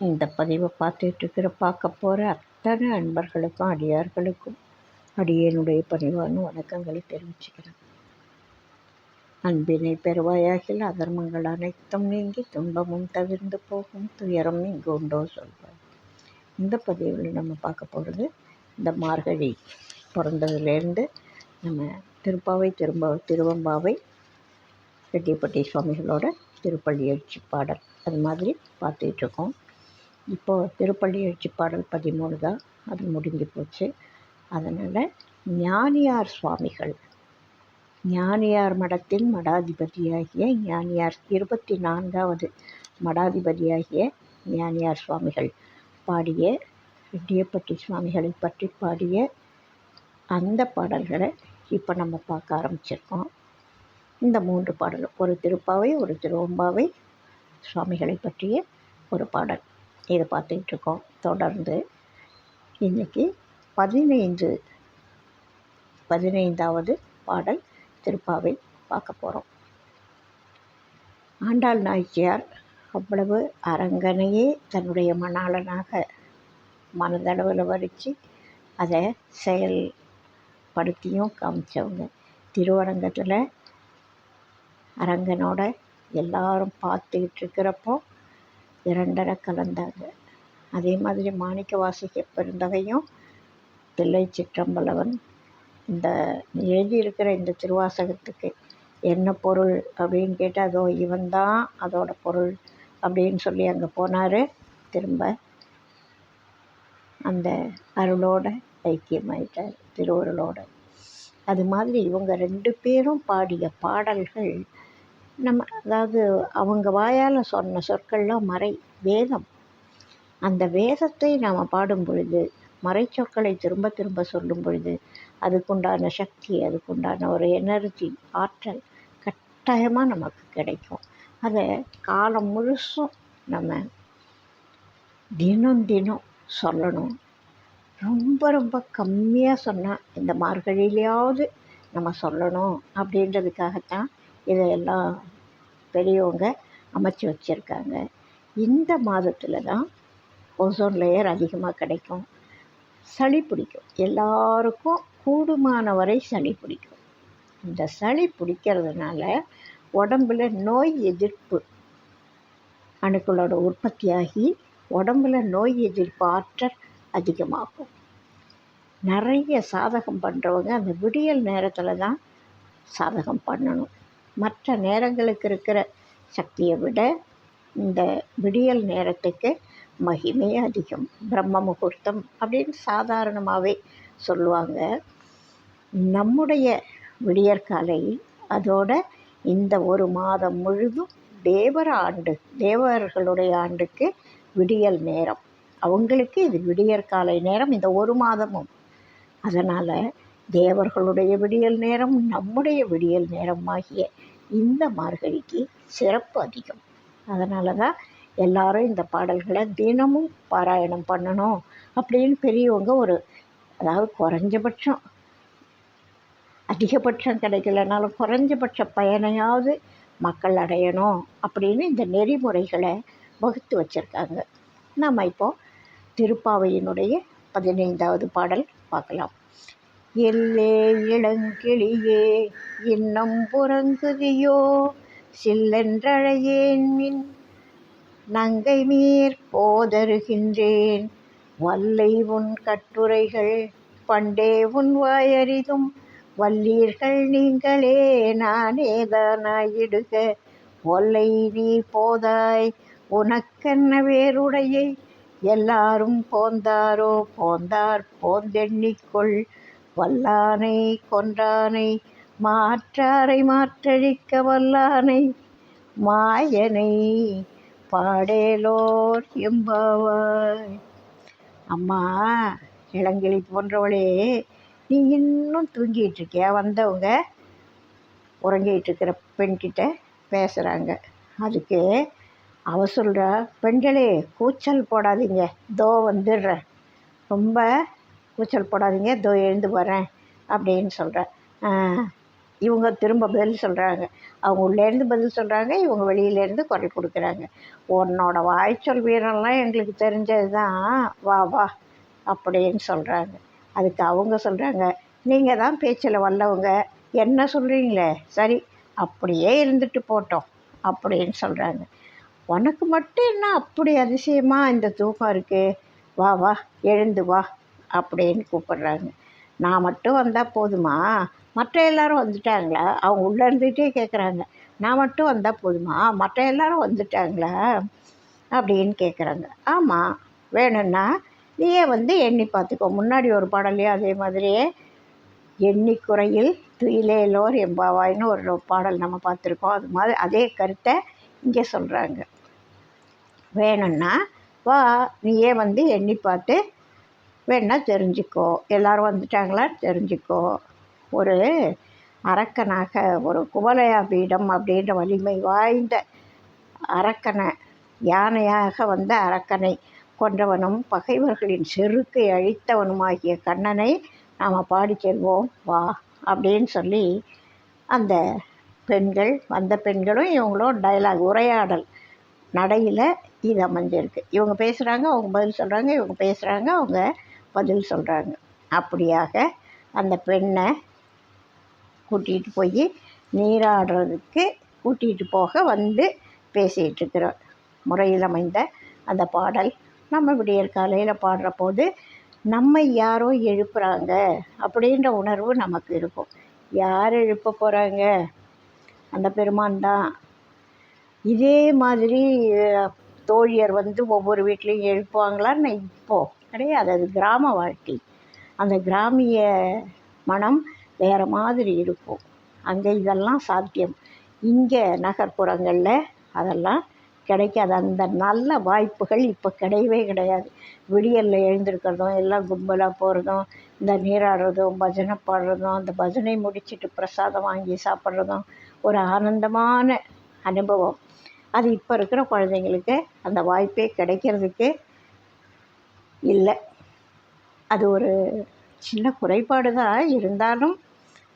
இந்த பதிவை பார்க்க போகிற அத்தனை அன்பர்களுக்கும் அடியார்களுக்கும் அடியனுடைய பணிவான வணக்கங்களை தெரிவிச்சுக்கிறேன். அன்பினை பெறுவாயாகில் அதர்மங்கள் அனைத்தும் நீங்கி துன்பமும் தவிர்ந்து போகும், துயரம் இங்கு உண்டோ சொல்வார். இந்த பதிவில் நம்ம பார்க்க போகிறது இந்த மார்கழி பிறந்ததுலேருந்து நம்ம திருவம்பாவை ரெட்டிப்பட்டி சுவாமிகளோட திருப்பள்ளி எழுச்சி பாடல் அது மாதிரி பார்த்துட்ருக்கோம். இப்போது திருப்பள்ளி எழுச்சி பாடல் 13 தான், அது முடிஞ்சு போச்சு. அதனால் ஞானியார் சுவாமிகள், ஞானியார் மடத்தின் மடாதிபதியாகிய ஞானியார் 24வது மடாதிபதியாகிய ஞானியார் சுவாமிகள் பாடிய ரெட்டியப்பட்டி சுவாமிகளை பற்றி பாடிய அந்த பாடல்களை இப்போ நம்ம பார்க்க ஆரம்பிச்சிருக்கோம். இந்த 3 பாடலும், ஒரு திருப்பாவை, ஒரு திருவம்பாவை, சுவாமிகளை பற்றிய ஒரு பாடல், இதை பார்த்துக்கிட்டுருக்கோம். தொடர்ந்து இன்றைக்கி 15வது பாடல் திருப்பாவை பார்க்க போகிறோம். ஆண்டாள் நாயக்கியார் அவ்வளவு அரங்கனையே தன்னுடைய மணாளனாக மனதளவில் வரித்து அதை செயல்படுத்தியும் காமிச்சவங்க. திருவரங்கத்தில் அரங்கனோட எல்லாரும் பார்த்துக்கிட்டு இருக்கிறப்போ 2 கலந்தாங்க. அதே மாதிரி மாணிக்க வாசகி பெருந்தகையும் தில்லை சிற்றம்பலவன் இந்த எழுதியிருக்கிற இந்த திருவாசகத்துக்கு என்ன பொருள் அப்படின்னு கேட்டால், அதோ இவன்தான் அதோட பொருள் அப்படின்னு சொல்லி அங்கே போனார். திரும்ப அந்த அருளோட ஐக்கியமாயிட்டார், திருவருளோட. அது மாதிரி இவங்க 2 பேரும் பாடிய பாடல்கள் நம்ம, அதாவது அவங்க வாயால் சொன்ன சொற்கள்லாம் வேதம். அந்த வேதத்தை நாம் பாடும் பொழுது, மறைச்சொற்களை திரும்ப திரும்ப சொல்லும் பொழுது அதுக்குண்டான சக்தி, அதுக்குண்டான ஒரு எனர்ஜி, ஆற்றல் கட்டாயமாக நமக்கு கிடைக்கும். அதை காலம் முழுசும் நம்ம தினம் சொல்லணும். ரொம்ப ரொம்ப கம்மியாக சொன்னால் இந்த மார்கழியிலையாவது நம்ம சொல்லணும் அப்படின்றதுக்காகத்தான் இதையெல்லாம் பெரியவங்க அமைச்சு வச்சுருக்காங்க. இந்த மாதத்தில் தான் ஓசோன் லேயர் அதிகமாக கிடைக்கும். சளி பிடிக்கும், எல்லாருக்கும் கூடுமான வரை சளி பிடிக்கும். இந்த சளி பிடிக்கிறதுனால உடம்பில் நோய் எதிர்ப்பு அணுக்களோட உற்பத்தியாகி உடம்பில் நோய் எதிர்ப்பு ஆற்றல் அதிகமாகும். நிறைய சாதகம் பண்ணுறவங்க அந்த விடியல் நேரத்தில் தான் சாதகம் பண்ணணும். மற்ற நேரங்களுக்கு இருக்கிற சக்தியை விட இந்த விடியல் நேரத்துக்கு மகிமை அதிகம். பிரம்ம முகூர்த்தம் அப்படின்னு சாதாரணமாகவே சொல்லுவாங்க. நம்முடைய விடியற்காலை அதோட இந்த ஒரு மாதம் முழுதும் தேவர்களுடைய ஆண்டுக்கு விடியல் நேரம், அவங்களுக்கு இது விடியற்காலை நேரம் இந்த ஒரு மாதமும். அதனால் தேவர்களுடைய விடியல் நேரம், நம்முடைய விடியல் நேரம் ஆகிய இந்த மார்கழிக்கு சிறப்பு அதிகம். அதனால தான் எல்லாரும் இந்த பாடல்களை தினமும் பாராயணம் பண்ணணும் அப்படின்னு பெரியவங்க அதாவது குறைஞ்சபட்சம், அதிகபட்சம் கிடைக்கலனாலும் குறைஞ்சபட்ச பயனையாவது மக்கள் அடையணும் அப்படின்னு இந்த நெறிமுறைகளை வகுத்து வச்சுருக்காங்க. நாம் இப்போது திருப்பாவையினுடைய 15வது பாடல் பார்க்கலாம். எல்லே இளங்கிளியே இன்னம் புறங்குதியோ, சில்லென்றழையேன் மின் நங்கை மீர் போதருகின்றேன், வல்லை உன் கட்டுரைகள் பண்டே உன் வாயறிதும், வல்லீர்கள் நீங்களே நானேதானாயிடுக, ஒல்லை நீ போதாய் உனக்கென்ன வேறுடையை, எல்லாரும் போந்தாரோ போந்தார் போந்தெண்ணிக்கொள், வல்லானை கொன்றானை மாற்றாரை மாற்றழிக்க, வல்லானை மாயனை பாடேலோர் எம்பாவாய். அம்மா இளங்கிளி போன்றவளே, நீ இன்னும் தூங்கிட்டு இருக்கியா? வந்தவங்க உறங்கிட்டு இருக்கிற பெண்கிட்ட பேசுகிறாங்க. அதுக்கு அவ சொல்கிறா, பெண்களே கூச்சல் போடாதீங்க, தோ வந்துடுறேன், ரொம்ப கூச்சல் போடாதீங்க, தோ எழுந்து வரேன் அப்படின்னு சொல்கிறேன். இவங்க திரும்ப பதில் சொல்கிறாங்க. அவங்க உள்ளேருந்து பதில் சொல்கிறாங்க, இவங்க வெளியிலேருந்து குரல் கொடுக்குறாங்க. உன்னோட வாய்ச்சொல் வீரம்லாம் எங்களுக்கு தெரிஞ்சது தான், வா வா அப்படின்னு சொல்கிறாங்க. அதுக்கு அவங்க சொல்கிறாங்க, நீங்கள் தான் பேச்சில் வல்லவங்க, என்ன சொல்கிறீங்களே சரி அப்படியே இருந்துட்டு போட்டோம் அப்படின்னு சொல்கிறாங்க. உனக்கு மட்டும் என்ன அப்படி அதிசயமாக இந்த தூக்கம் இருக்குது, வா வா எழுந்து வா அப்படின்னு கூப்பிட்றாங்க. நான் மட்டும் வந்தால் போதுமா, மற்ற எல்லாரும் வந்துட்டாங்களா? அவங்க உள்ளே இருந்துகிட்டே கேட்குறாங்க. நான் மட்டும் வந்தால் போதுமா, மற்ற எல்லாரும் வந்துட்டாங்களா அப்படின்னு கேட்குறாங்க. ஆமாம், வேணும்னா நீயே வந்து எண்ணி பார்த்துக்கோ. முன்னாடி ஒரு பாடலையும் அதே மாதிரியே எண்ணிக்குறையில் துயிலேலோர் எம்பாவாய்னு ஒரு பாடல் நம்ம பார்த்துருக்கோம். அது மாதிரி அதே கருத்தை இங்கே சொல்கிறாங்க. வேணும்னா வா, நீயே வந்து எண்ணி பார்த்து வேணா தெரிஞ்சுக்கோ, எல்லோரும் வந்துட்டாங்களா தெரிஞ்சுக்கோ. ஒரு அரக்கனாக, ஒரு குவலயா பீடம் அப்படின்ற வலிமை வாய்ந்த அரக்கனை, யானையாக வந்த அரக்கனை கொன்றவனும் பகைவர்களின் செருக்கை அழித்தவனுமாகிய கண்ணனை நாம் பாடி செல்வோம் வா அப்படின்னு சொல்லி அந்த பெண்கள், வந்த பெண்களும் இவங்களும் டைலாக், உரையாடல் நடையில் இது அமைஞ்சிருக்கு. இவங்க பேசுகிறாங்க, அவங்க பதில் சொல்கிறாங்க, இவங்க பேசுகிறாங்க, அவங்க பதில் சொல்கிறாங்க. அப்படியாக அந்த பெண்ணை கூட்டிகிட்டு போய் நீராடுறதுக்கு கூட்டிகிட்டு போக வந்து பேசிகிட்ருக்கிற முறையில் அமைந்த அந்த பாடல் நம்ம விடியற் காலையில் பாடுற போது நம்மை யாரோ எழுப்புகிறாங்க அப்படின்ற உணர்வு நமக்கு இருக்கும். யார் எழுப்ப போகிறாங்க? அந்த பெருமான் தான். இதே மாதிரி தோழியர் வந்து ஒவ்வொரு வீட்லேயும் எழுப்புவாங்களான்னு இப்போது கிடையாது. அது கிராம வாழ்க்கை. அந்த கிராமிய மனம் வேறு மாதிரி இருக்கும். அங்கே இதெல்லாம் சாத்தியம். இங்கே நகர்ப்புறங்களில் அதெல்லாம் கிடைக்காது. அந்த நல்ல வாய்ப்புகள் இப்போ கிடையவே கிடையாது. விடியலில் எழுந்திருக்கிறதும், எல்லாம் கும்பலாக போகிறதும், இந்த நீராடுறதும், பஜனை பாடுறதும், அந்த பஜனை முடிச்சுட்டு பிரசாதம் வாங்கி சாப்பிட்றதும் ஒரு ஆனந்தமான அனுபவம். அது இப்போ இருக்கிற குழந்தைங்களுக்கு அந்த வாய்ப்பே கிடைக்கிறதுக்கு இல்லை. அது ஒரு சின்ன குறைபாடு தான், இருந்தாலும்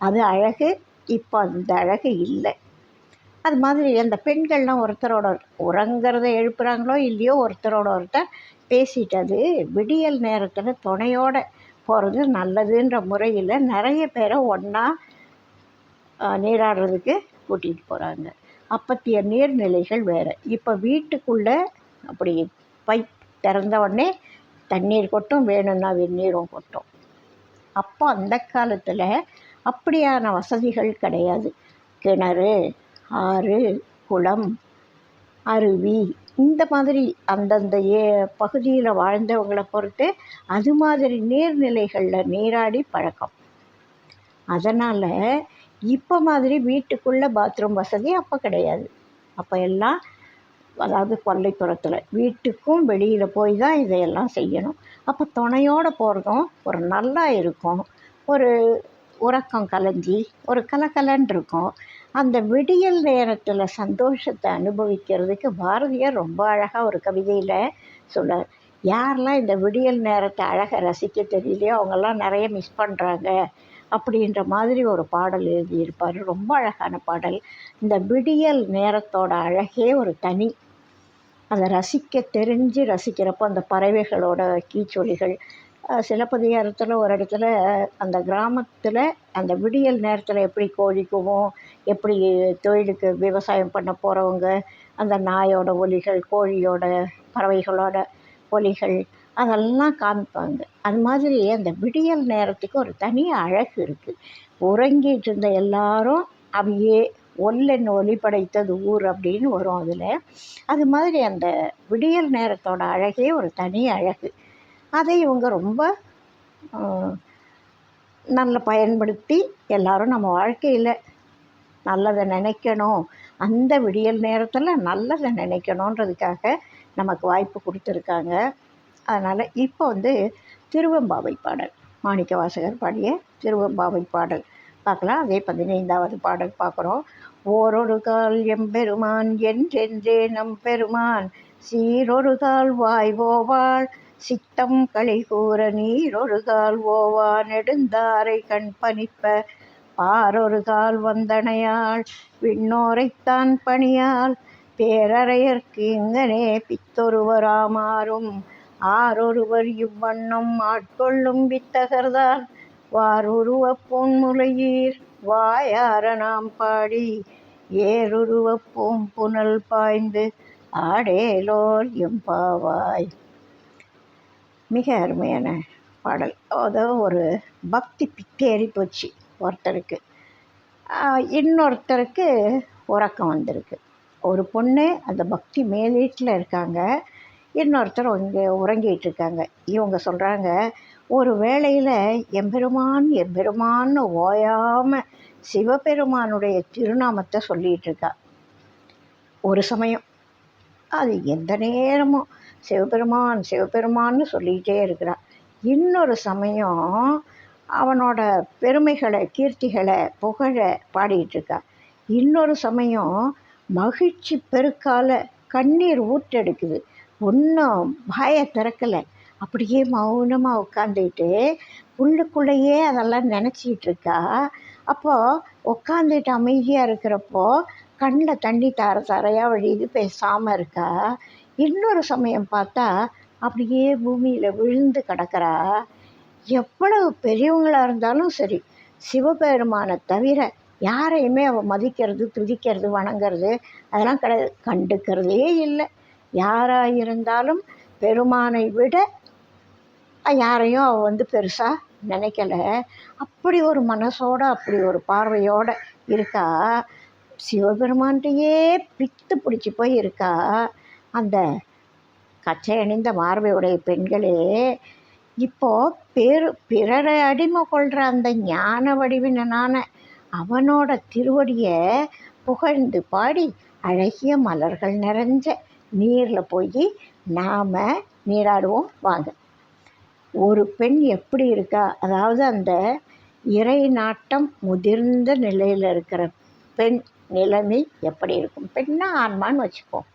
அது அழகு. இப்போ அந்த அழகு இல்லை. அது மாதிரி அந்த பெண்கள்லாம் ஒருத்தரோட உறங்கிறத எழுப்புகிறாங்களோ இல்லையோ, ஒருத்தரோட ஒருத்தர் பேசிட்டு அது விடியல் நேரத்தில் துணையோடு போகிறது நல்லதுன்ற முறையில் நிறைய பேரை ஒன்றா நீராடுறதுக்கு கூட்டிகிட்டு போகிறாங்க. அப்பத்திய நீர்நிலைகள் வேறு. இப்போ வீட்டுக்குள்ளே அப்படி பைப் திறந்த உடனே தண்ணீர் கொட்டும், வேணும்னா வெந்நீரும் கொட்டும். அப்போ அந்த காலத்தில் அப்படியான வசதிகள் கிடையாது. கிணறு, ஆறு, குளம், அருவி, இந்த மாதிரி அந்தந்த பகுதியில் வாழ்ந்தவங்களை பொறுத்து அது மாதிரி நீர்நிலைகளில் நீராடி பழக்கம். அதனால் இப்போ மாதிரி வீட்டுக்குள்ளே பாத்ரூம் வசதி அப்போ கிடையாது. அப்போ எல்லாம் அதாவது கொல்லைப்புறத்தில் வீட்டுக்கும் வெளியில் போய் தான் இதையெல்லாம் செய்யணும். அப்போ துணையோடு போகிறதும் ஒரு நல்லா இருக்கும். ஒரு உறக்கம் கலைஞ்சி ஒரு கலகலன்னு இருக்கும். அந்த விடியல் நேரத்தில் சந்தோஷத்தை அனுபவிக்கிறதுக்கு பாரதியார் ரொம்ப அழகாக ஒரு கவிதையில் சொல்கிறார். யாரெல்லாம் இந்த விடியல் நேரத்தை அழகை ரசிக்க தெரியலையோ அவங்கெல்லாம் நிறைய மிஸ் பண்ணுறாங்க அப்படின்ற மாதிரி ஒரு பாடல் எழுதியிருப்பார். ரொம்ப அழகான பாடல். இந்த விடியல் நேரத்தோட அழகே ஒரு தனி. அதை ரசிக்க தெரிஞ்சு ரசிக்கிறப்போ அந்த பறவைகளோட கீச்சொலிகள், சிலப்பதிகாரத்தில் ஒரு இடத்துல அந்த கிராமத்தில் அந்த விடியல் நேரத்தில் எப்படி கோழி கூவும், எப்படி தொழிலுக்கு விவசாயம் பண்ண போகிறவங்க அந்த நாயோட ஒலிகள், கோழியோட பறவைகளோட ஒலிகள் அதெல்லாம் காமிப்பாங்க. அது மாதிரி அந்த விடியல் நேரத்துக்கு ஒரு தனி அழகு இருக்குது. உறங்கிட்டு இருந்த எல்லாரும் அப்படியே ஒல்லென் ஒலி படைத்தது ஊர் அப்படின்னு வரும் அதில். அது மாதிரி அந்த விடியல் நேரத்தோட அழகே ஒரு தனி அழகு. அதை இவங்க ரொம்ப நல்ல பயன்படுத்தி எல்லோரும் நம்ம வாழ்க்கையில் நல்லதை நினைக்கணும், அந்த விடியல் நேரத்தில் நல்லதை நினைக்கணுன்றதுக்காக நமக்கு வாய்ப்பு கொடுத்துருக்காங்க. அதனால் இப்போ வந்து திருவெம்பாவை பாடல், மாணிக்கவாசகர் பாடிய திருவெம்பாவை பாடல் பார்க்கலாம். அதே 15வது பாடல் பார்க்குறோம். ஓரொரு கால் எம்பெருமான் என்றென்றே நம் பெருமான் சீரொரு கால் வாய்வோவாள் சித்தம் களி கூற நீரொரு கால் ஓவா நெடுந்தாரை கண் பணிப்ப பாரொரு கால் வந்தனையாள் விண்ணோரைத்தான் பணியால் பேரறையர்க்கு இங்கனே பித்தொருவராமாறும் ஆரொருவர் இவ்வண்ணம் ஆட்கொள்ளும் வித்தகர்தான் வாருருவப் பொன்முலையீர் வாயார நாம் பாடி ஏருருவப் பூம்புனல் பாய்ந்து ஆடேலோர் எம்பாவாய். மிக அருமையான பாடல். அதாவது ஒரு பக்தி பித்தேறி போச்சு ஒருத்தருக்கு, இன்னொருத்தருக்கு உறக்கம் வந்திருக்கு. ஒரு பொண்ணு அந்த பக்தி மேலீட்டில் இருக்காங்க, இன்னொருத்தர் இங்கே உறங்கிட்டு இருக்காங்க. இவங்க சொல்கிறாங்க, ஒரு வேளையில் எம்பெருமான் எம்பெருமான்னு ஓயாமல் சிவபெருமானுடைய திருநாமத்தை சொல்லிகிட்டு இருக்கா. ஒரு சமயம் அது எந்த நேரமும் சிவபெருமான் சிவபெருமான்னு சொல்லிக்கிட்டே இருக்கிறான். இன்னொரு சமயம் அவனோட பெருமைகளை கீர்த்திகளை புகழ பாடிட்டு இருக்கா. இன்னொரு சமயம் மகிழ்ச்சி பெருக்கால கண்ணீர் ஊற்றெடுக்குது, ஒன்றும் வாயை திறக்கலை, அப்படியே மௌனமாக உட்காந்துட்டு உள்ளுக்குள்ளேயே அதெல்லாம் நினச்சிக்கிட்டு இருக்கா. அப்போது உட்காந்துட்டு அமைதியாக இருக்கிறப்போ கண்ணில் தண்ணி தரையாக வழியுது, பேசாமல் இருக்கா. இன்னொரு சமயம் பார்த்தா அப்படியே பூமியில் விழுந்து கிடக்கிறா. எவ்வளவு பெரியவங்களாக இருந்தாலும் சரி, சிவபெருமானை தவிர யாரையுமே அவள் மதிக்கிறது, துதிக்கிறது, வணங்கிறது அதெல்லாம் கிடையாது, கண்டுக்கிறதே இல்லை. யாராக இருந்தாலும் பெருமானை விட யாரையும் அவள் பெருசாக நினைக்கலை. அப்படி ஒரு மனசோடு அப்படி ஒரு பார்வையோடு இருக்கா. சிவபெருமான்கிட்டையே பித்து பிடிச்சி போய் இருக்கா. அந்த கச்சை அணிந்த மார்பையுடைய பெண்களே இப்போது பிறரை அடிமை கொள்கிற அந்த ஞான வடிவினனான அவனோட திருவடியை புகழ்ந்து பாடி அழகிய மலர்கள் நிறைஞ்ச நீரில் போய் நாம் நீராடுவோம் வாங்க. ஒரு பெண் எப்படி இருக்கா, அதாவது அந்த இறை நாட்டம் முதிர்ந்த நிலையில் இருக்கிற பெண் நிலைமை எப்படி இருக்கும். பெண்ணா ஆன்மான்னு வச்சுப்போம்.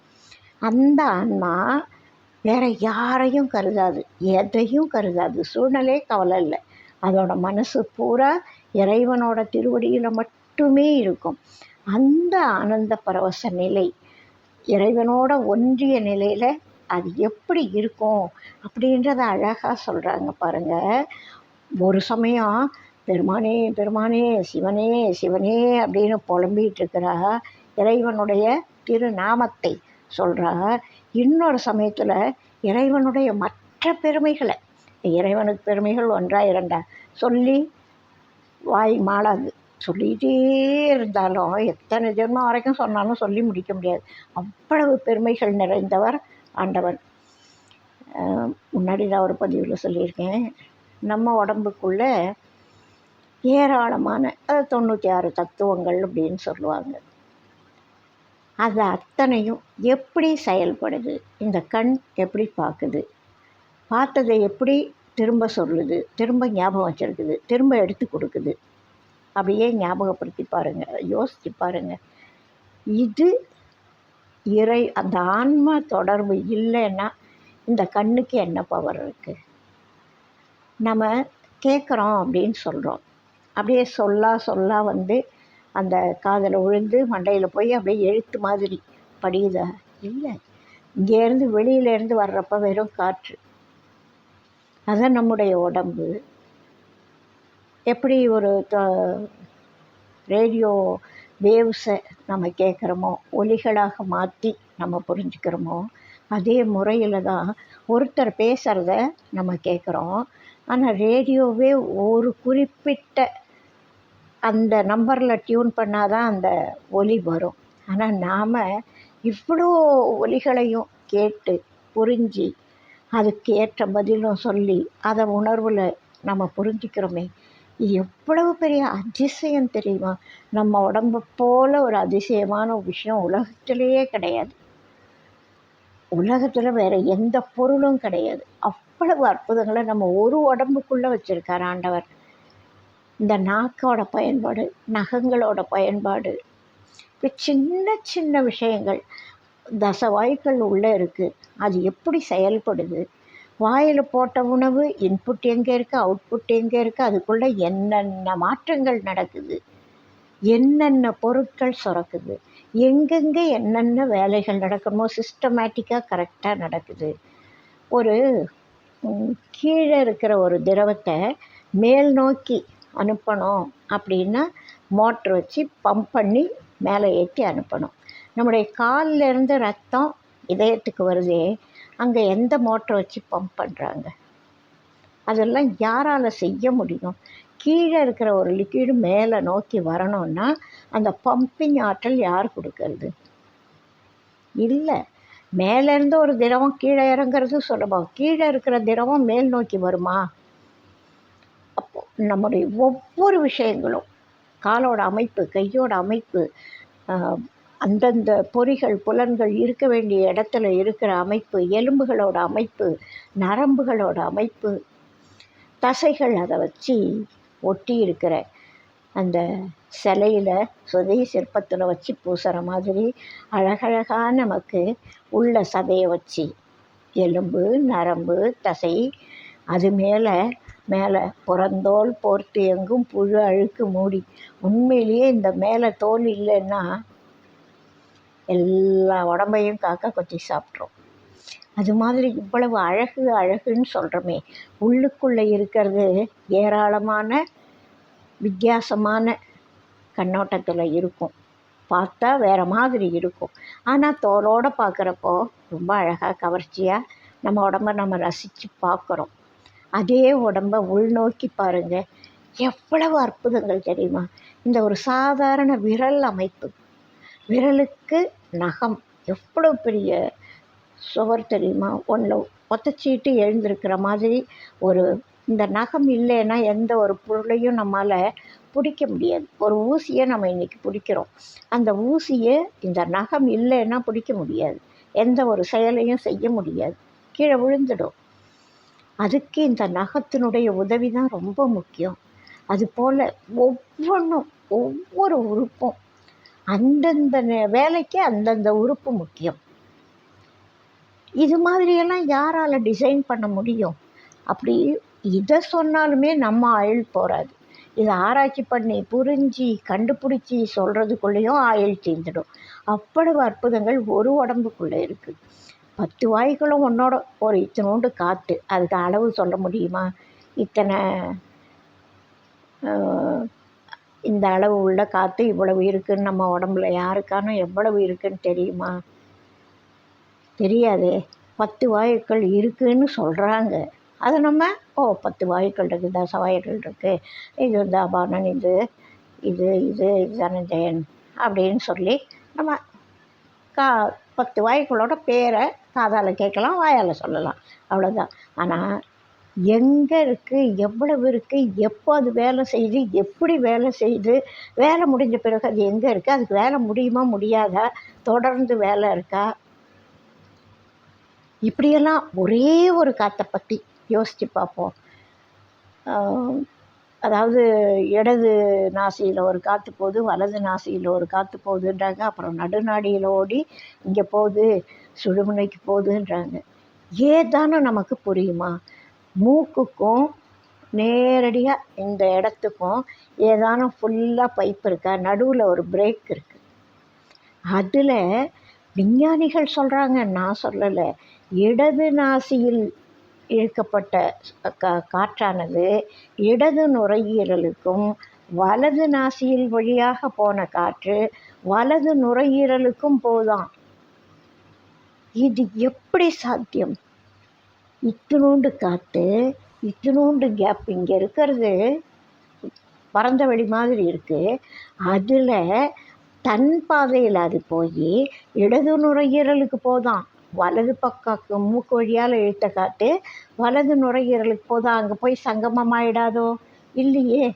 அந்த ஆன்மா வேறு யாரையும் கருதாது, எதையும் கருதாது, சூழ்நிலை கவலை இல்லை. அதோட மனசு பூரா இறைவனோட திருவடியில் மட்டுமே இருக்கும். அந்த ஆனந்த பரவச நிலை, இறைவனோட ஒன்றிய நிலையில் அது எப்படி இருக்கும் அப்படின்றத அழகாக சொல்கிறாங்க பாருங்கள். ஒரு சமயம் பெருமானே பெருமானே சிவனே சிவனே அப்படின்னு புலம்பிகிட்டு இருக்கிறா, இறைவனுடைய திருநாமத்தை சொல்கிறா. இன்னொரு சமயத்தில் இறைவனுடைய மற்ற பெருமைகளை, இறைவனுக்கு பெருமைகள் ஒன்றா இரண்டா சொல்லி வாய் மாளாது, சொல்லிகிட்டே இருந்தாலும் எத்தனை ஜென்மம் வரைக்கும் சொன்னாலும் சொல்லி முடிக்க முடியாது. அவ்வளவு பெருமைகள் நிறைந்தவர் ஆண்டவன். முன்னாடி நான் ஒரு பதிவில் சொல்லியிருக்கேன், நம்ம உடம்புக்குள்ளே ஏராளமான 96 தத்துவங்கள் அப்படின்னு சொல்லுவாங்க. அது அத்தனையும் எப்படி செயல்படுது, இந்த கண் எப்படி பார்க்குது, பார்த்ததை எப்படி திரும்ப சொல்லுது, திரும்ப ஞாபகம் வச்சுருக்குது, திரும்ப எடுத்து கொடுக்குது. அப்படியே ஞாபகப்படுத்தி பாருங்கள், யோசித்து பாருங்கள். இது அந்த ஆன்மா தொடர்பு இல்லைன்னா இந்த கண்ணுக்கு என்ன பவர் இருக்குது? நம்ம கேட்குறோம் அப்படின்னு சொல்கிறோம், அப்படியே சொல்லா அந்த காதில் விழுந்து மண்டையில் போய் அப்படியே எழுத்து மாதிரி படியுதா? இல்லை. இங்கேருந்து வெளியிலேருந்து வர்றப்போ வெறும் காற்று. அதான் நம்முடைய உடம்பு. எப்படி ஒரு ரேடியோ வேவ்ஸை நம்ம கேட்குறோமோ, ஒலிகளாக மாற்றி நம்ம புரிஞ்சுக்கிறோமோ, அதே முறையில் தான் ஒருத்தர் பேசுகிறத நம்ம கேட்குறோம். ஆனால் ரேடியோவே ஒரு குறிப்பிட்ட அந்த நம்பரில் டியூன் பண்ணால் தான் அந்த ஒலி வரும். ஆனால் நாம் இவ்வளோ ஒலிகளையும் கேட்டு புரிஞ்சு அதுக்கு ஏற்ற பதிலும் சொல்லி அதை உணர்வில் நம்ம புரிஞ்சுக்கிறோமே, இது எவ்வளவு பெரிய அதிசயம் தெரியுமா? நம்ம உடம்பு போல் ஒரு அதிசயமான விஷயம் உலகத்திலேயே கிடையாது. உலகத்தில் வேறு எந்த பொருளும் கிடையாது. அவ்வளவு அற்புதங்களை நம்ம ஒரு உடம்புக்குள்ளே வச்சுருக்கார் ஆண்டவர். இந்த நாக்கோட பயன்பாடு, நகங்களோட பயன்பாடு, இப்போ சின்ன சின்ன விஷயங்கள், தசவாய்க்கள் உள்ளே இருக்குது, அது எப்படி செயல்படுது, வாயில் போட்ட உணவு இன்புட் எங்கே இருக்குது, அவுட்புட் எங்கே இருக்குது, அதுக்குள்ளே என்னென்ன மாற்றங்கள் நடக்குது, என்னென்ன பொருட்கள் சுரக்குது, எங்கெங்கே என்னென்ன வேலைகள் நடக்கணுமோ சிஸ்டமேட்டிக்காக கரெக்டாக நடக்குது. ஒரு கீழே இருக்கிற ஒரு திரவத்தை மேல் நோக்கி அனுப்பணும் அப்படின்னா மோட்ரு வச்சு பம்ப் பண்ணி மேலே ஏற்றி அனுப்பணும். நம்முடைய கால்லேருந்து ரத்தம் இதயத்துக்கு வருதே, அங்கே எந்த மோட்டரை வச்சு பம்ப் பண்ணுறாங்க? அதெல்லாம் யாரால் செய்ய முடியும்? கீழே இருக்கிற ஒரு லிக்விடு மேலே நோக்கி வரணும்னா அந்த பம்பிங் ஆற்றல் யார் கொடுக்கறது? இல்லை. மேலேருந்து ஒரு திரவம் கீழே இறங்கிறது சுலபம். கீழே இருக்கிற திரவம் மேல் நோக்கி வருமா? அப்போ நம்முடைய ஒவ்வொரு விஷயங்களும், காலோட அமைப்பு, கையோட அமைப்பு, அந்தந்த பொறிகள் புலன்கள் இருக்க வேண்டிய இடத்துல இருக்கிற அமைப்பு, எலும்புகளோட அமைப்பு, நரம்புகளோட அமைப்பு, தசைகள் அதை வச்சு ஒட்டி இருக்கிற அந்த சிலையில் சுதை சிற்பத்தில் வச்சு பூசுகிற மாதிரி அழகழகாக நமக்கு உள்ள சதையை வச்சு எலும்பு, நரம்பு, தசை, அது மேலே புறந்தோல் போர்த்து எங்கும் புழு அழுக்கு மூடி. உண்மையிலேயே இந்த மேலே தோல் இல்லைன்னா எல்லா உடம்பையும் காக்கா கொத்தி சாப்பிட்றோம். அது மாதிரி இவ்வளவு அழகுன்னு சொல்கிறோமே, உள்ளுக்குள்ளே இருக்கிறது ஏராளமான வித்தியாசமான கண்ணோட்டத்தில் இருக்கும். பார்த்தா வேறு மாதிரி இருக்கும். ஆனால் தோலோடு பார்க்குறப்போ ரொம்ப அழகாக கவர்ச்சியாக நம்ம உடம்பை நம்ம ரசித்து பார்க்குறோம். அதே உடம்பை உள்நோக்கி பாருங்கள், எவ்வளவு அற்புதங்கள் தெரியுமா? இந்த ஒரு சாதாரண விரல் அமைப்பு, விரலுக்கு நகம் எவ்வளோ பெரிய சுவர் தெரியுமா? ஒன்றில் ஒத்தச்சிட்டு எழுந்திருக்கிற மாதிரி ஒரு இந்த நகம் இல்லைன்னா எந்த ஒரு பொருளையும் நம்மளால் பிடிக்க முடியாது. ஒரு ஊசியை நம்ம இன்றைக்கி பிடிக்கிறோம், அந்த ஊசியை இந்த நகம் இல்லைன்னா பிடிக்க முடியாது. எந்த ஒரு செயலையும் செய்ய முடியாது, கீழே விழுந்துடும். அதுக்கு இந்த நகத்தினுடைய உதவி தான் ரொம்ப முக்கியம். அதுபோல் ஒவ்வொரு உறுப்பும் அந்தந்த வேலைக்கு அந்தந்த உறுப்பு முக்கியம். இது மாதிரியெல்லாம் யாரால் டிசைன் பண்ண முடியும்? அப்படி இதை சொன்னாலுமே நம்ம ஆயுள் போகாது. இதை ஆராய்ச்சி பண்ணி புரிஞ்சு கண்டுபிடிச்சி சொல்கிறதுக்குள்ளேயும் ஆயுள் தீர்ந்துடும். அவ்வளவு அற்புதங்கள் ஒரு உடம்புக்குள்ளே இருக்குது. 10 வாய்களும் ஒன்றோட ஒரு இத்தனோண்டு காற்று, அதுக்கு அளவு சொல்ல முடியுமா? இத்தனை இந்த அளவு உள்ள காற்று இவ்வளவு இருக்குதுன்னு நம்ம உடம்புல யாருக்கான எவ்வளவு இருக்குதுன்னு தெரியுமா? தெரியாதே. 10 வாயுக்கள் இருக்குதுன்னு சொல்கிறாங்க. அதை நம்ம 10 வாயுக்கள் இருக்குது, தசவாயுக்கள் இருக்குது, இது தாபானன், இது இது இது தனஞ்சயன் அப்படின்னு சொல்லி நம்ம 10 வாயுக்களோட பேரை காதால் கேட்கலாம், வாயால் சொல்லலாம், அவ்வளோதான். ஆனால் எங்கே இருக்குது, எவ்வளவு இருக்குது, எப்போ அது வேலை செய்து, எப்படி வேலை செய்து, வேலை முடிஞ்ச பிறகு அது எங்கே இருக்குது, அதுக்கு வேலை முடியுமா முடியாதா, தொடர்ந்து வேலை இருக்கா, இப்படியெல்லாம் ஒரே ஒரு காற்றை பற்றி யோசித்து பார்ப்போம். அதாவது இடது நாசியில் ஒரு காற்று போகுது, வலது நாசியில் ஒரு காற்று போகுதுன்றாங்க. அப்புறம் நடுநாடியில் ஓடி இங்கே போகுது, சுழுமுனைக்கு போகுதுன்றாங்க. ஏதானும் நமக்கு புரியுமா? மூக்குக்கும் நேரடியாக இந்த இடத்துக்கும் ஏதானும் ஃபுல்லாக பைப் இருக்கா? நடுவில் ஒரு பிரேக் இருக்குது. அதில் விஞ்ஞானிகள் சொல்கிறாங்க, நான் சொல்லலை, இடது நாசியில் இழுக்கப்பட்ட காற்றானது இடது நுரையீரலுக்கும் வலது நாசியில் வழியாக போன காற்று வலது நுரையீரலுக்கும் போதான். இது எப்படி சாத்தியம்? இத்தினூண்டு காற்று, இத்தினூண்டு கேப் இங்கே இருக்கிறது பரந்த வெளி மாதிரி இருக்குது. அதில் தன் பாதையில் அது போய் இடது நுரையீரலுக்கு போதான். வலது பக்கம் மூக்கு வழியால் இழுத்த காற்று வலது நுரையீரலுக்கு போதான். அங்கே போய் சங்கமமாயிடாதோ? இல்லையே.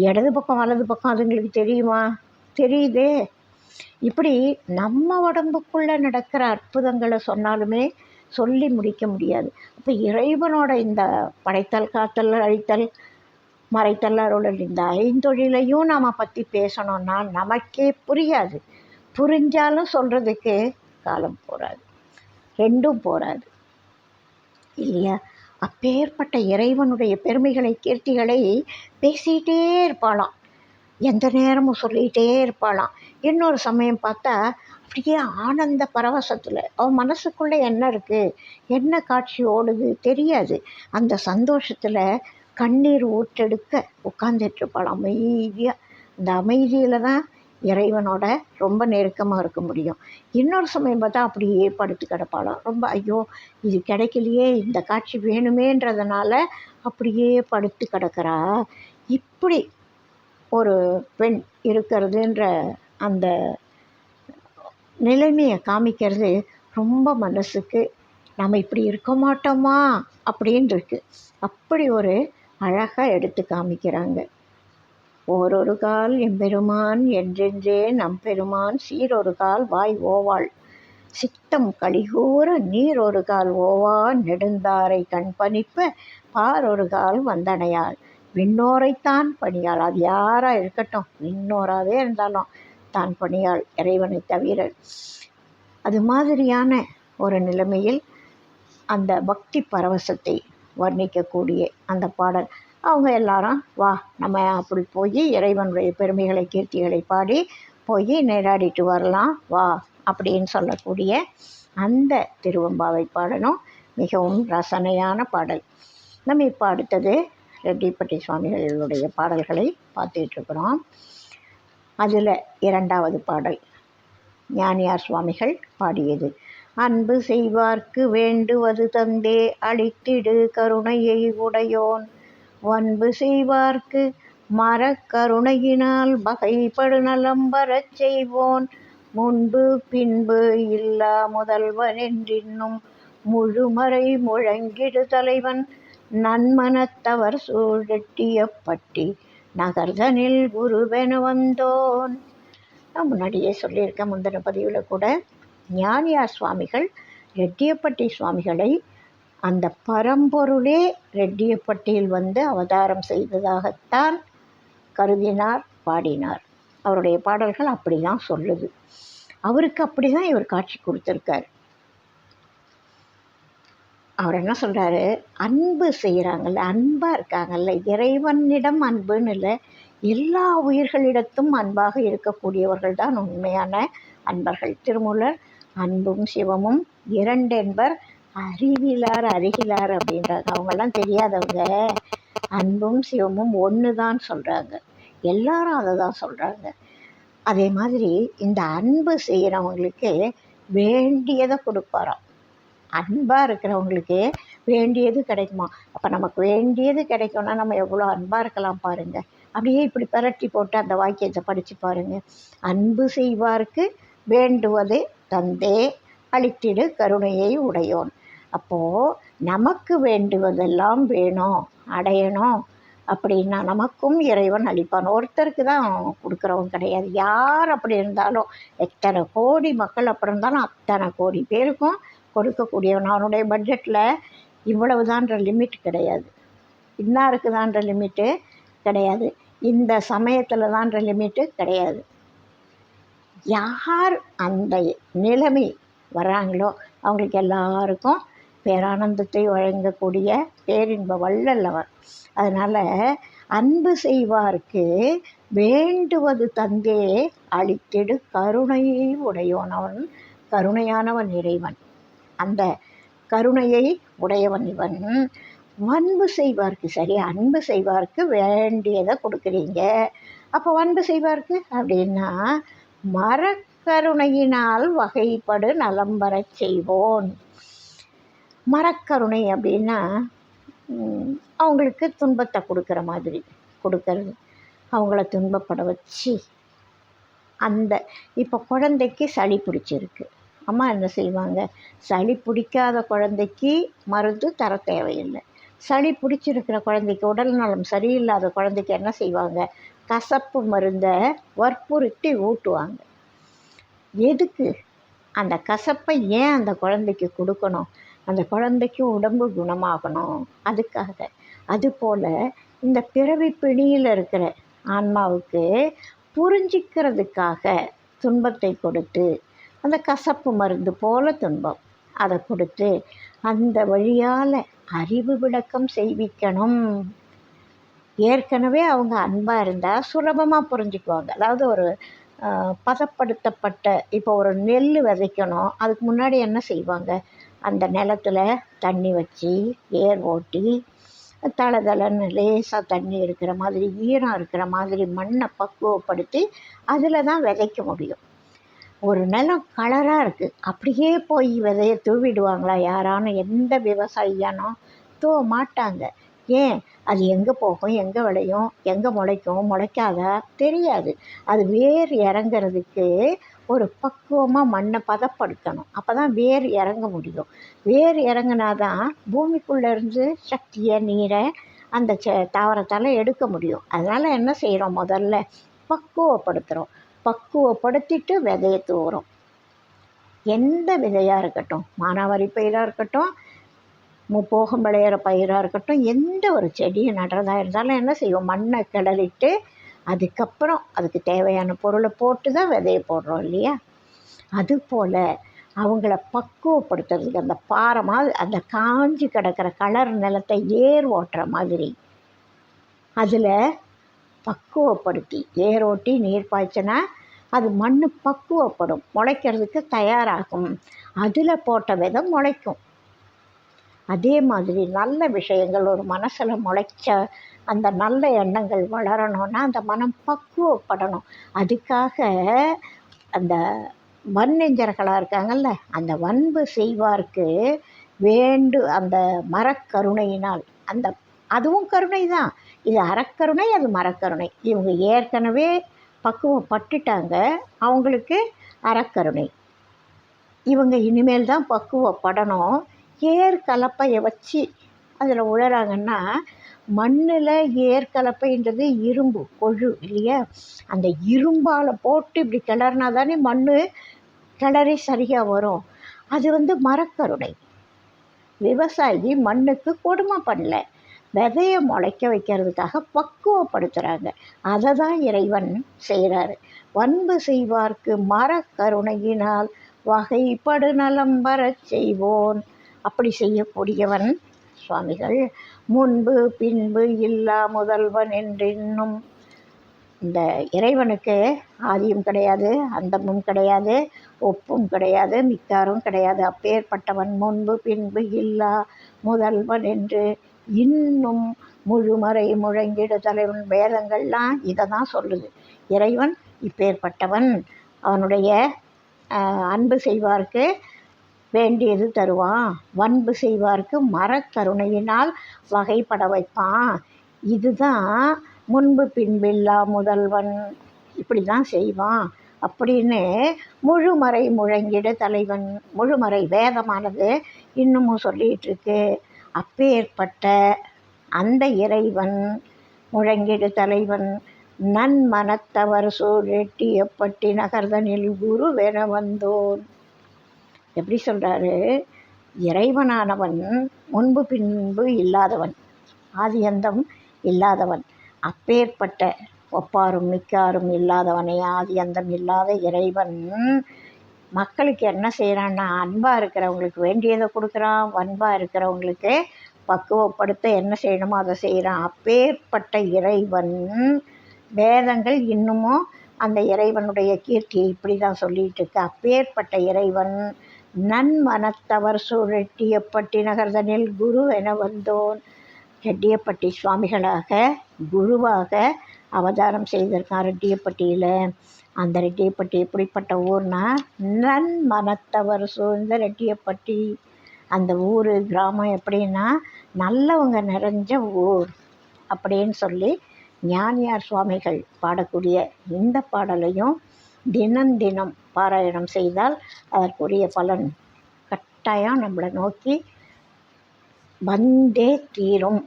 இடது பக்கம் வலது பக்கம் அதுங்களுக்கு தெரியுமா? தெரியுதே. இப்படி நம்ம உடம்புக்குள்ளே நடக்கிற அற்புதங்களை சொன்னாலுமே சொல்லி முடிக்க முடியாது. அப்போ இறைவனோட இந்த படைத்தல், காத்தல், அழித்தல், மறைத்தல், அருளல், இந்த 5 தொழிலையும் நாம் பற்றி பேசணும்னா நமக்கே புரியாது. புரிஞ்சாலும் சொல்கிறதுக்கு காலம் போகாது, ரெண்டும் போகாது. இல்லையா? அப்பேற்பட்ட இறைவனுடைய பெருமைகளை கீர்த்திகளை பேசிகிட்டே இருப்பாளாம். எந்த நேரமும் சொல்லிகிட்டே இருப்பாளாம். இன்னொரு சமயம் பார்த்தா அப்படியே ஆனந்த பரவசத்தில் அவன் மனசுக்குள்ளே என்ன இருக்குது, என்ன காட்சி ஓடுது தெரியாது. அந்த சந்தோஷத்தில் கண்ணீர் ஊற்றெடுக்க உட்காந்துட்ருப்பாளாம் அமைதியாக. அந்த அமைதியில் தான் இறைவனோட ரொம்ப நெருக்கமாக இருக்க முடியும். இன்னொரு சமயம் பார்த்தா அப்படியே படுத்து கிடப்பாளாம். ரொம்ப ஐயோ இது கிடைக்கலையே, இந்த காட்சி வேணுமேன்றதுனால அப்படியே படுத்து கிடக்கிறா. இப்படி ஒரு பெண் இருக்கிறதுன்ற அந்த நிலைமையை காமிக்கிறது ரொம்ப மனசுக்கு நம்ம இப்படி இருக்க மாட்டோமா அப்படின்னு இருக்கு. அப்படி ஒரு அழகாக எடுத்து காமிக்கிறாங்க. ஓரொரு கால் எம்பெருமான் என்றென்றே நம்பெருமான் சீரொரு கால் வாய் ஓவாள் சித்தம் கலிகூற நீரொரு கால் ஓவா நெடுந்தாரை கண் பணிப்ப பாரொரு கால் வந்தடையாள் விண்ணோரைத்தான் பணியாள். அது யாராக இருக்கட்டும், விண்ணோராகவே இருந்தாலும் தான் பணியாள் இறைவனை தவிர. அது மாதிரியான ஒரு நிலைமையில் அந்த பக்தி பரவசத்தை வர்ணிக்கக்கூடிய அந்த பாடல். அவங்க எல்லாரும் வா நம்ம அப்படி போய் இறைவனுடைய பெருமைகளை கீர்த்திகளை பாடி போய் நீராடிட்டு வரலாம் வா அப்படின்னு சொல்லக்கூடிய அந்த திருவெம்பாவை பாடலும் மிகவும் ரசனையான பாடல். நம்ம இப்போ அடுத்தது ரெட்டிப்பட்டி சுவாமிகளுடைய பாடல்களை பார்த்துட்ருக்குறோம். அதில் இரண்டாவது பாடல் ஞானியார் சுவாமிகள் பாடியது. அன்பு செய்வார்க்கு வேண்டுவது தந்தே அளித்திடு கருணையை உடையோன் வன்பு செய்வார்க்கு மரக்கருணையினால் வகைப்படு நலம்பரச் செய்வோன் முன்பு பின்பு இல்லா முதல்வன் என்றின்னும் முழுமறை முழங்கிடு தலைவன் நன்மனத்தவர் சூழட்டியப்பட்டி நகர்தனில் குருவென வந்தோன். நான் முன்னாடியே சொல்லியிருக்கேன் முந்தின பதிவில் கூட. ஞானியார் சுவாமிகள் ரெட்டியப்பட்டி சுவாமிகளை அந்த பரம்பொருளே ரெட்டியப்பட்டியில் வந்து அவதாரம் செய்ததாகத்தான் கருதினார், பாடினார். அவருடைய பாடல்கள் அப்படி தான் சொல்லுது. அவருக்கு அப்படி தான் இவர் காட்சி கொடுத்துருக்கார். அவர் என்ன சொல்கிறாரு, அன்பு செய்கிறாங்கல்ல, அன்பாக இருக்காங்கல்ல, இறைவனிடம் அன்புன்னு இல்லை, எல்லா உயிர்களிடத்தும் அன்பாக இருக்கக்கூடியவர்கள் தான் உண்மையான அன்பர்கள். திருமூலர் அன்பும் சிவமும் இரண்டென்பர் அறிவிலார் அருகிலார் அப்படின்றாங்க. அவங்கெல்லாம் தெரியாதவங்க அன்பும் சிவமும் ஒன்று தான் சொல்கிறாங்க. எல்லாரும் அதை தான் சொல்கிறாங்க. அதே மாதிரி இந்த அன்பு செய்கிறவங்களுக்கு வேண்டியதை கொடுப்பாராம். அன்பாக இருக்கிறவங்களுக்கு வேண்டியது கிடைக்குமா? அப்போ நமக்கு வேண்டியது கிடைக்கும்னா நம்ம எவ்வளோ அன்பாக இருக்கலாம் பாருங்கள். அப்படியே இப்படி பரட்டி போட்டு அந்த வாக்கியத்தை படித்து பாருங்கள். அன்பு செய்வார்க்கு வேண்டுவது தந்தே அளித்திடு கருணையை உடையோன். அப்போது நமக்கு வேண்டுவதெல்லாம் வேணும், அடையணும் அப்படின்னா நமக்கும் இறைவன் அளிப்பான். ஒருத்தருக்கு தான் கொடுக்குறவன் கிடையாது. யார் அப்படி இருந்தாலும், எத்தனை கோடி மக்கள் அப்படி இருந்தாலும் அத்தனை கோடி பேருக்கும் கொடுக்கக்கூடியவன். அவனுடைய பட்ஜெட்டில் இவ்வளவுதான்ற லிமிட் கிடையாது, இன்னாருக்கு தான்ற லிமிட்டு கிடையாது, இந்த சமயத்தில் தான்ற லிமிட்டு கிடையாது. யார் அந்த நிலைமை வர்றாங்களோ அவங்களுக்கு எல்லாருக்கும் பேரானந்தத்தை வழங்கக்கூடிய பேரின்ப வள்ளலவர். அதனால் அன்பு செய்வார்க்கு வேண்டுவது தந்தே அளித்திடு கருணையை உடையோன். அவன் கருணையானவன் இறைவன். அந்த கருணையை உடையவன் இவன். அன்பு செய்வார்க்கு, சரி அன்பு செய்வார்க்கு வேண்டியதை கொடுக்குறீங்க. அப்போ அன்பு செய்வார்க்கு அப்படின்னா மரக்கருணையினால் வகைப்படு நலம்பரச் செய்வோன். மரக்கருணை அப்படின்னா அவங்களுக்கு துன்பத்தை கொடுக்குற மாதிரி கொடுக்கறது, அவங்கள துன்பப்பட வச்சு. அந்த இப்போ குழந்தைக்கு சளி பிடிச்சிருக்கு, அம்மா என்ன செய்வாங்க, சளி பிடிக்காத குழந்தைக்கு மருந்து தர தேவையில்லை. சளி பிடிச்சிருக்கிற குழந்தைக்கு, உடல் நலம் சரியில்லாத குழந்தைக்கு என்ன செய்வாங்க, கசப்பு மருந்தை வற்புறுத்தி ஊட்டுவாங்க. எதுக்கு? அந்த கசப்பை ஏன் அந்த குழந்தைக்கு கொடுக்கணும்? அந்த குழந்தைக்கு உடம்பு குணமாகணும், அதுக்காக. அதுபோல் இந்த பிறவி பிணியில் இருக்கிற ஆன்மாவுக்கு புரிஞ்சிக்கிறதுக்காக துன்பத்தை கொடுத்து, அந்த கசப்பு மருந்து போல துன்பம் அதை கொடுத்து அந்த வழியால் அறிவு விளக்கம் செய்விக்கணும். ஏற்கனவே அவங்க அன்பாக இருந்தால் சுலபமாக புரிஞ்சுக்குவாங்க. அதாவது ஒரு பதப்படுத்தப்பட்ட இப்போ ஒரு நெல் விதைக்கணும், அதுக்கு முன்னாடி என்ன செய்வாங்க, அந்த நிலத்துல தண்ணி வச்சு ஏர் ஓட்டி தளதளன்னு லேசாக தண்ணி இருக்கிற மாதிரி ஈரம் இருக்கிற மாதிரி மண்ணை பக்குவப்படுத்தி அதில் தான் விதைக்க முடியும். ஒரு நிலம் கலராக இருக்குது, அப்படியே போய் விதைய தூவிடுவாங்களா யாரானு? எந்த விவசாயியானோ தூவ மாட்டாங்க. ஏன்? அது எங்கே போகும், எங்கே விளையும், எங்கே முளைக்கும், முளைக்காதா தெரியாது. அது வேர் இறங்கிறதுக்கு ஒரு பக்குவமாக மண்ணை பதப்படுத்தணும். அப்போ தான் வேர் இறங்க முடியும். வேர் இறங்கினா தான் பூமிக்குள்ளேருந்து சக்தியை, நீரை அந்த தாவரத்தால் எடுக்க முடியும். அதனால் என்ன செய்கிறோம், முதல்ல பக்குவப்படுத்துகிறோம். பக்குவப்படுத்திட்டு விதைய தூவுறோம். எந்த விதையாக இருக்கட்டும், மானாவாரி பயிராக இருக்கட்டும், முப்போகம் விளையிற பயிராக இருக்கட்டும், எந்த ஒரு செடியை நடுறதா இருந்தாலும் என்ன செய்வோம், மண்ணை கிளறிட்டு அதுக்கப்புறம் அதுக்கு தேவையான பொருளை போட்டு தான் விதைய போடுறோம் இல்லையா? அதுபோல் அவங்கள பக்குவப்படுத்துறதுக்கு அந்த பாறை மாதிரி அந்த காஞ்சி கிடக்கிற கலர் நிலத்தை ஏர் ஓட்டுற மாதிரி அதில் பக்குவப்படுத்தி ஏர் ஓட்டி நீர் பாய்ச்சினா அது மண் பக்குவப்படும், முளைக்கிறதுக்கு தயாராகும். அதில் போட்ட விதை முளைக்கும். அதே மாதிரி நல்ல விஷயங்கள் ஒரு மனசில் முளைச்ச அந்த நல்ல எண்ணங்கள் வளரணும்னா அந்த மனம் பக்குவப்படணும். அதுக்காக அந்த வன்னெஞ்சர்களாக இருக்காங்கல்ல, அந்த வன்பு செய்வார்க்கு அந்த மரக்கருணையினால், அந்த அதுவும் கருணை தான். இது அறக்கருணை, அது மரக்கருணை. இவங்க ஏற்கனவே பக்குவப்பட்டுட்டாங்க, அவங்களுக்கு அறக்கருணை. இவங்க இனிமேல் தான் பக்குவப்படணும். ஏர் கலப்பையை வச்சு அதில் உழறாங்கன்னா, மண்ணில் ஏர் கலப்பைன்றது இரும்பு கொழு இல்லையா? அந்த இரும்பால் போட்டு இப்படி கிளறினா தானே மண் கிளறி சரியாக வரும். அது மரக்கருணை. விவசாயி மண்ணுக்கு கொடுமை பண்ணல, விதையை முளைக்க வைக்கிறதுக்காக பக்குவப்படுத்துகிறாங்க. அதை தான் இறைவன் செய்கிறாரு. வன்பு செய்வார்க்கு மரக்கருணையினால் வகைப்படு நலம் வரச் செய்வோன். அப்படி செய்யக்கூடியவன் சுவாமிகள். முன்பு பின்பு இல்லா முதல்வன் என்றின்னும். இந்த இறைவனுக்கு ஆதியும் கிடையாது, அந்தமும் கிடையாது, ஒப்பும் கிடையாது, மிக்காரும் கிடையாது. அப்பேற்பட்டவன் முன்பு பின்பு இல்லா முதல்வன் என்று இன்னும் முழுமறை முழங்கிடு தலைவன். வேதங்கள்லாம் இதை தான் சொல்லுது. இறைவன் இப்பேற்பட்டவன், அவனுடைய அன்பு செய்வார்க்கு வேண்டியது தருவான், வன்பு செய்வார்க்கு மரக்கருணையினால் வகைப்பட வைப்பான். இதுதான் முன்பு பின்பில்லா முதல்வன், இப்படி தான் செய்வான் அப்படின்னு முழுமறை முழங்கிட தலைவன். முழுமறை வேதமானது இன்னமும் சொல்லிகிட்டு இருக்கு. அப்பேற்பட்ட அந்த இறைவன் முழங்கிடு தலைவன் நன்மனத்தவர் சூழெட்டி எப்பட்டி நகர்தனில் குருவென வந்தோன். எப்படி சொல்கிறாரு? இறைவனானவன் முன்பு பின்பு இல்லாதவன், ஆதியந்தம் இல்லாதவன். அப்பேற்பட்ட ஒப்பாரும் மிக்காரும் இல்லாதவனே ஆதியந்தம் இல்லாத இறைவன் மக்களுக்கு என்ன செய்கிறான்னா, அன்பாக இருக்கிறவங்களுக்கு வேண்டியதை கொடுக்குறான், வன்பாக இருக்கிறவங்களுக்கு பக்குவப்படுத்த என்ன செய்யணுமோ அதை செய்கிறான். அப்பேற்பட்ட இறைவன் வேதங்கள் இன்னமும் அந்த இறைவனுடைய கீர்த்தியை இப்படி தான் சொல்லிகிட்டு இருக்கு. அப்பேற்பட்ட இறைவன் நன்மனத்தவர் சூழெட்டியப்பட்டி நகர்தனில் குரு என வந்தோன். ரெட்டியப்பட்டி சுவாமிகளாக குருவாக அவதாரம் செய்திருக்கான் ரெட்டியப்பட்டியில். அந்த ரெட்டியப்பட்டி எப்படிப்பட்ட ஊர்னா, நன்மனத்தவர் சூழ்ந்த ரெட்டியப்பட்டி. அந்த ஊர் கிராமம் எப்படின்னா நல்லவங்க நிறைஞ்ச ஊர் அப்படின்னு சொல்லி ஞானியார் சுவாமிகள் பாடக்கூடிய இந்த பாடலையும் தினம் பாராயணம் செய்தால் அதற்குரிய பலன் கட்டாயம் நம்மளை நோக்கி வந்தே தீரும்.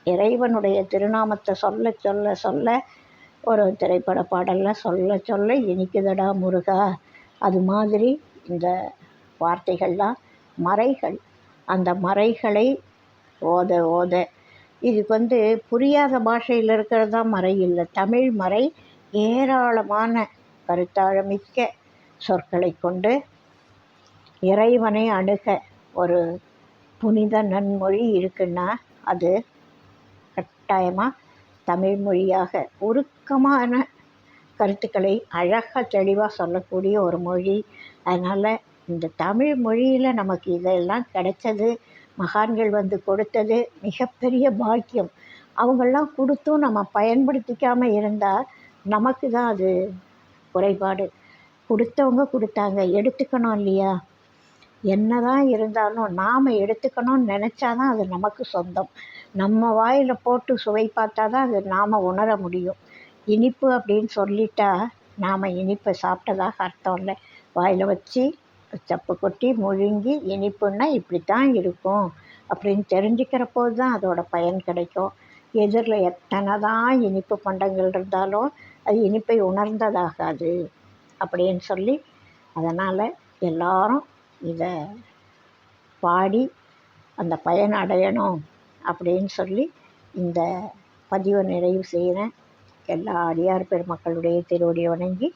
இறைவனுடைய திருநாமத்தை சொல்ல சொல்ல சொல்ல ஒரு திரைப்பட பாடலில் சொல்ல சொல்ல இனிக்குதடா முருகா. அது மாதிரி இந்த வார்த்தைகள்லாம் மறைகள். அந்த மறைகளை ஓத ஓத இதுக்கு புரியாத பாஷையில் இருக்கிறது தான் மறை இல்லை. தமிழ் மறை ஏராளமான கருத்தாழமிக்க சொற்களை கொண்டு இறைவனை அணுக ஒரு புனித நன்மொழி இருக்குன்னா அது கட்டாயமாக தமிழ் மொழியாக உருக்கமான கருத்துக்களை அழகாக தெளிவாக சொல்லக்கூடிய ஒரு மொழி. அதனால் இந்த தமிழ் மொழியில் நமக்கு இதெல்லாம் கிடைச்சது, மகான்கள் வந்து கொடுத்தது மிகப்பெரிய பாக்கியம். அவங்கெல்லாம் கொடுத்தும் நம்ம பயன்படுத்திக்காமல் இருந்தால் நமக்கு தான் அது குறைபாடு. கொடுத்தவங்க கொடுத்தாங்க, எடுத்துக்கணும் இல்லையா? என்ன தான் இருந்தாலும் நாம் எடுத்துக்கணும்னு நினச்சா தான் அது நமக்கு சொந்தம். நம்ம வாயில் போட்டு சுவை பார்த்தா தான் அது நாம் உணர முடியும். இனிப்பு அப்படின்னு சொல்லிட்டா நாம் இனிப்பை சாப்பிட்டதாக அர்த்தம் இல்லை. வாயில் வச்சு சப்பு கொட்டி முழுங்கி இனிப்புன்னா இப்படி தான் இருக்கும் அப்படின்னு தெரிஞ்சுக்கிற போது தான் அதோட பயன் கிடைக்கும். எதிரில் எத்தனை தான் இனிப்பு பண்டங்கள் இருந்தாலும் அது இனிப்பை உணர்ந்ததாகாது அப்படின்னு சொல்லி, அதனால் எல்லாரும் இதை பாடி அந்த பயன் அடையணும் அப்படின்னு சொல்லி இந்த பதிவை நிறைவு செய்கிறேன். எல்லா அடியார் பெருமக்களுடைய திருவடியை வணங்கி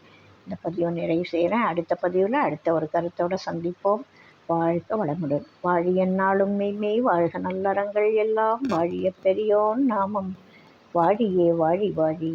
இந்த பதிவை நிறைவு செய்கிறேன். அடுத்த பதிவில் அடுத்த ஒரு கருத்தோடு சந்திப்போம். வாழ்க வளமுடன். வாழிய நாளும் மெய்மெய் வாழ்க நல்லறங்கள் எல்லாம் வாழிய பெரியோன் நாமம் வாழியே வாழி வாழி.